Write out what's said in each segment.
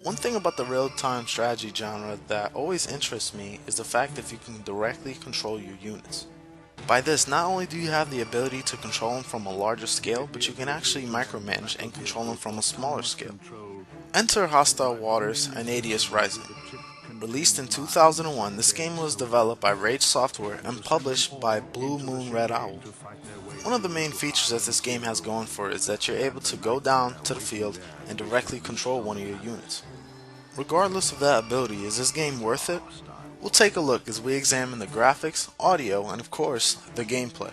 One thing about the real-time strategy genre that always interests me is the fact that you can directly control your units. By this, not only do you have the ability to control them from a larger scale, but you can actually micromanage and control them from a smaller scale. Enter Hostile Waters, Antaeus Rising. Released in 2001, this game was developed by Rage Software and published by Blue Moon Red Owl. One of the main features that this game has going for it is that you're able to go down to the field and directly control one of your units. Regardless of that ability, is this game worth it? We'll take a look as we examine the graphics, audio, and of course, the gameplay.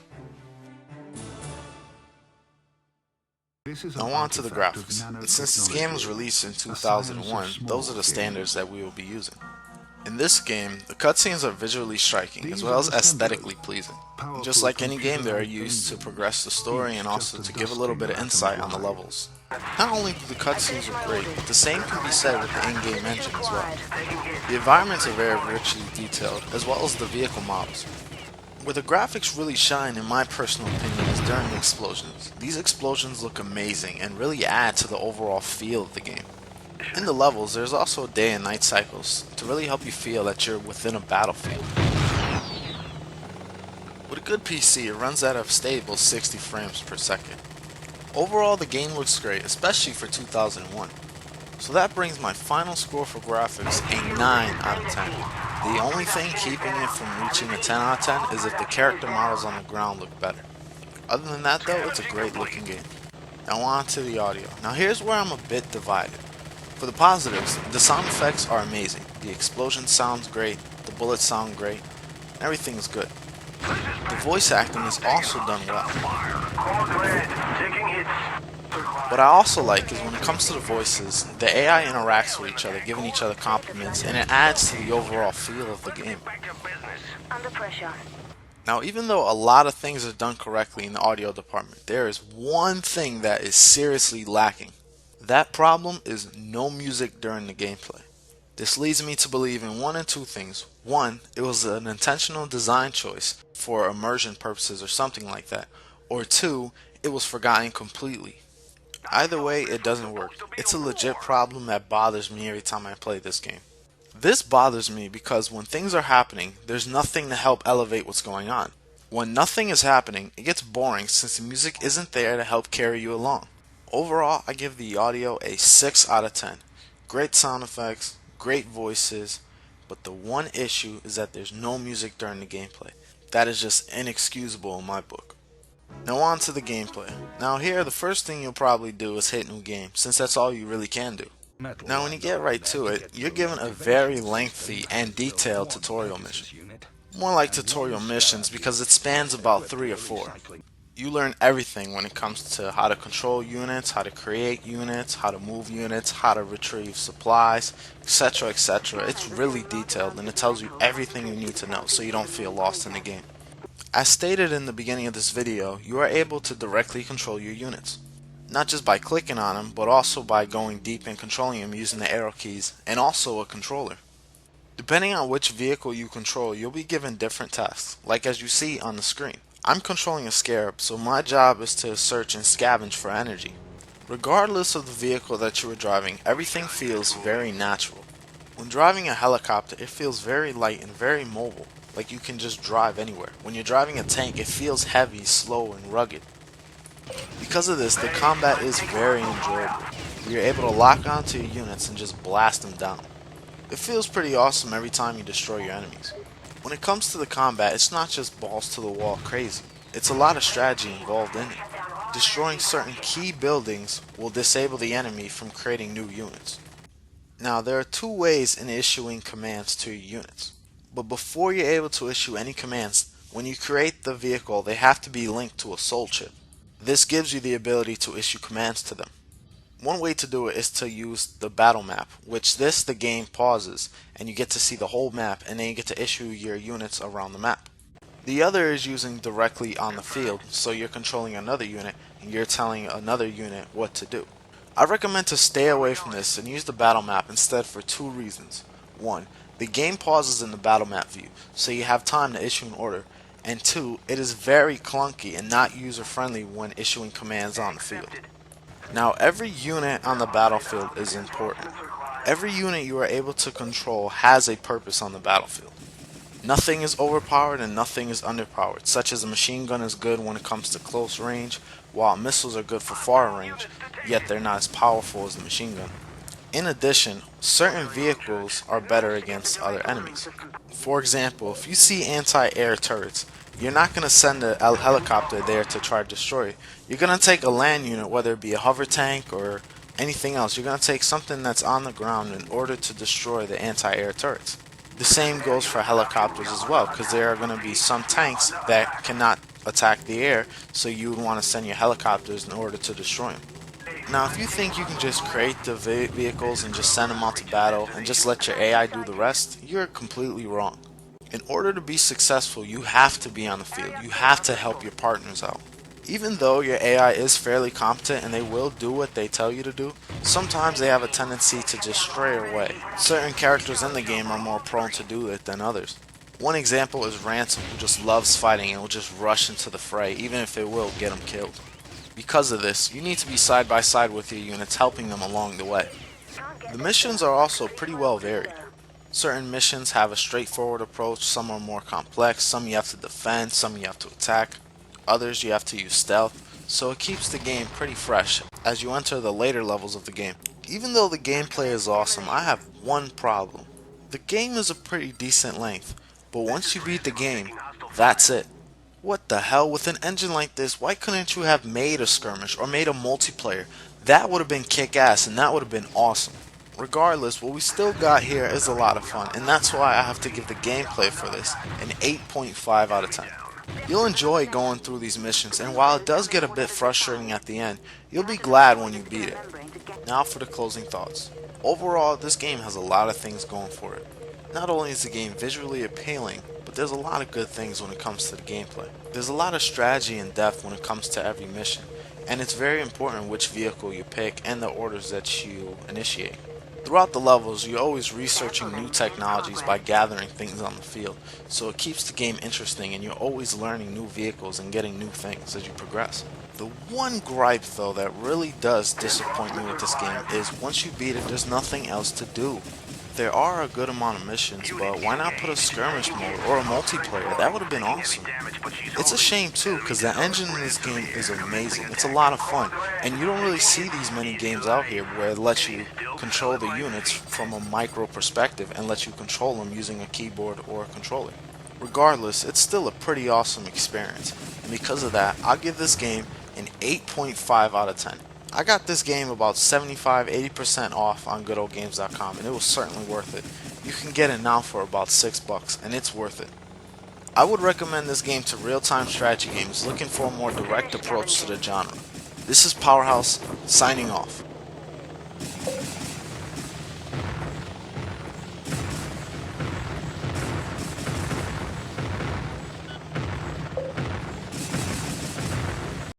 Now on to the graphics. And since this game was released in 2001, those are the standards that we will be using. In this game, the cutscenes are visually striking as well as aesthetically pleasing. And just like any game, they are used to progress the story and also to give a little bit of insight on the levels. Not only do the cutscenes look great, but the same can be said with the in-game engine as well. The environments are very richly detailed, as well as the vehicle models. Where the graphics really shine, in my personal opinion, is during the explosions. These explosions look amazing and really add to the overall feel of the game. In the levels, there's also day and night cycles to really help you feel that you're within a battlefield. With a good PC, it runs at a stable 60 frames per second. Overall, the game looks great, especially for 2001. So that brings my final score for graphics a 9 out of 10. The only thing keeping it from reaching a 10 out of 10 is if the character models on the ground look better. Other than that though, it's a great looking game. Now on to the audio. Now here's where I'm a bit divided. For the positives, the sound effects are amazing. The explosion sounds great, the bullets sound great, and everything's good. The voice acting is also done well. What I also like is when it comes to the voices, the AI interacts with each other, giving each other compliments, and it adds to the overall feel of the game. Under pressure. Now, even though a lot of things are done correctly in the audio department, there is one thing that is seriously lacking. That problem is no music during the gameplay. This leads me to believe in one and two things. One, it was an intentional design choice for immersion purposes or something like that. Or two, it was forgotten completely. Either way, it doesn't work. It's a legit problem that bothers me every time I play this game. This bothers me because when things are happening, there's nothing to help elevate what's going on. When nothing is happening, it gets boring since the music isn't there to help carry you along. Overall, I give the audio a 6 out of 10. Great sound effects, great voices, but the one issue is that there's no music during the gameplay. That is just inexcusable in my book. Now on to the gameplay. Now here, the first thing you'll probably do is hit new game, since that's all you really can do. Now when you get right to it, you're given a very lengthy and detailed tutorial mission. More like tutorial missions because it spans about 3 or 4. You learn everything when it comes to how to control units, how to create units, how to move units, how to retrieve supplies, etc, etc. It's really detailed and it tells you everything you need to know so you don't feel lost in the game. As stated in the beginning of this video, you are able to directly control your units. Not just by clicking on them, but also by going deep and controlling them using the arrow keys and also a controller. Depending on which vehicle you control, you'll be given different tasks, like as you see on the screen. I'm controlling a scarab, so my job is to search and scavenge for energy. Regardless of the vehicle that you are driving, everything feels very natural. When driving a helicopter, it feels very light and very mobile, like you can just drive anywhere. When you're driving a tank, it feels heavy, slow, and rugged. Because of this, the combat is very enjoyable. You're able to lock onto your units and just blast them down. It feels pretty awesome every time you destroy your enemies. When it comes to the combat, it's not just balls to the wall crazy. It's a lot of strategy involved in it. Destroying certain key buildings will disable the enemy from creating new units. Now, there are two ways in issuing commands to your units. But before you're able to issue any commands, when you create the vehicle, they have to be linked to a soul chip. This gives you the ability to issue commands to them. One way to do it is to use the battle map, which the game pauses and you get to see the whole map and then you get to issue your units around the map. The other is using directly on the field, so you're controlling another unit and you're telling another unit what to do. I recommend to stay away from this and use the battle map instead for two reasons. One, the game pauses in the battle map view, so you have time to issue an order. And two, it is very clunky and not user friendly when issuing commands on the field. Now every unit on the battlefield is important. Every unit you are able to control has a purpose on the battlefield. Nothing is overpowered and nothing is underpowered, such as a machine gun is good when it comes to close range, while missiles are good for far range, yet they're not as powerful as the machine gun. In addition, certain vehicles are better against other enemies. For example, if you see anti-air turrets, you're not going to send a helicopter there to try to destroy it. You're going to take a land unit, whether it be a hover tank or anything else. You're going to take something that's on the ground in order to destroy the anti-air turrets. The same goes for helicopters as well, because there are going to be some tanks that cannot attack the air, so you would want to send your helicopters in order to destroy them. Now, if you think you can just create the vehicles and just send them out to battle and just let your AI do the rest, you're completely wrong. In order to be successful, you have to be on the field. You have to help your partners out. Even though your AI is fairly competent and they will do what they tell you to do, sometimes they have a tendency to just stray away. Certain characters in the game are more prone to do it than others. One example is Ransom, who just loves fighting and will just rush into the fray, even if it will get him killed. Because of this, you need to be side by side with your units, helping them along the way. The missions are also pretty well varied. Certain missions have a straightforward approach, some are more complex, some you have to defend, some you have to attack, others you have to use stealth, so it keeps the game pretty fresh as you enter the later levels of the game. Even though the gameplay is awesome, I have one problem. The game is a pretty decent length, but once you beat the game, that's it. What the hell, with an engine like this, why couldn't you have made a skirmish or made a multiplayer? That would have been kick-ass and that would have been awesome. Regardless, what we still got here is a lot of fun, and that's why I have to give the gameplay for this an 8.5 out of 10. You'll enjoy going through these missions, and while it does get a bit frustrating at the end, you'll be glad when you beat it. Now for the closing thoughts. Overall, this game has a lot of things going for it. Not only is the game visually appealing, but there's a lot of good things when it comes to the gameplay. There's a lot of strategy and depth when it comes to every mission, and it's very important which vehicle you pick and the orders that you initiate. Throughout the levels, you're always researching new technologies by gathering things on the field, so it keeps the game interesting and you're always learning new vehicles and getting new things as you progress. The one gripe though that really does disappoint me with this game is once you beat it, there's nothing else to do. There are a good amount of missions, but why not put a skirmish mode or a multiplayer? That would have been awesome. It's a shame too, because the engine in this game is amazing. It's a lot of fun, and you don't really see these many games out here where it lets you control the units from a micro perspective and lets you control them using a keyboard or a controller. Regardless, it's still a pretty awesome experience, and because of that, I'll give this game an 8.5 out of 10. I got this game about 75-80% off on goodoldgames.com, and it was certainly worth it. You can get it now for about $6, and it's worth it. I would recommend this game to real-time strategy games looking for a more direct approach to the genre. This is Pow3rh0use, signing off.